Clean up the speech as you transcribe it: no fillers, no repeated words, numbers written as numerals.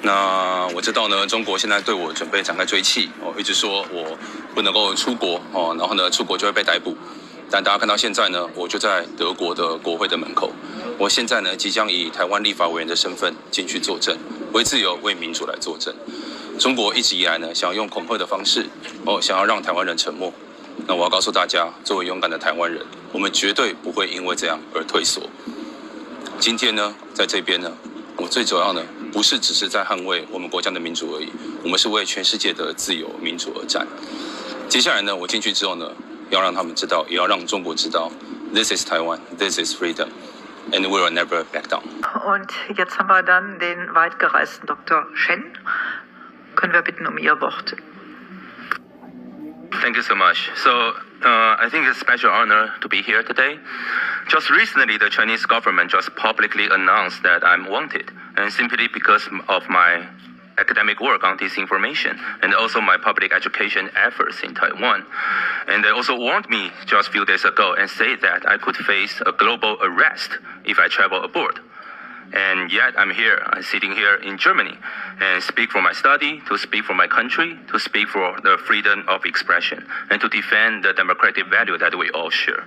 那我知道呢，中国现在对我准备展开追击哦，一直说我不能够出国哦，然后呢出国就会被逮捕。但大家看到现在呢，我就在德国的国会的门口。我现在呢，即将以台湾立法委员的身份进去作证，为自由、为民主来作证。中国一直以来呢，想要用恐吓的方式哦，想要让台湾人沉默。那我要告诉大家，作为勇敢的台湾人，我们绝对不会因为这样而退缩。今天呢，在这边呢，我最主要呢，不是只是在捍卫我们国家的民主而已，我们是为全世界的自由民主而战。接下来呢，我进去之后呢，要让他们知道，也要让中国知道 ，This is Taiwan, this is freedom, and we will never back down. Und jetzt haben wir dann den weitgereisten Dr. Shen. Können wir bitten Ihr Wort? Thank you so much. So, I think it's a special honor to be here today. Just recently, the Chinese government just publicly announced that I'm wanted, and simply because of my academic work on disinformation and also my public education efforts in Taiwan. And they also warned me just a few days ago and say that I could face a global arrest if I travel abroad. And yet I'm here, I'm sitting here in Germany and speak for my study, to speak for my country, to speak for the freedom of expression, and to defend the democratic value that we all share.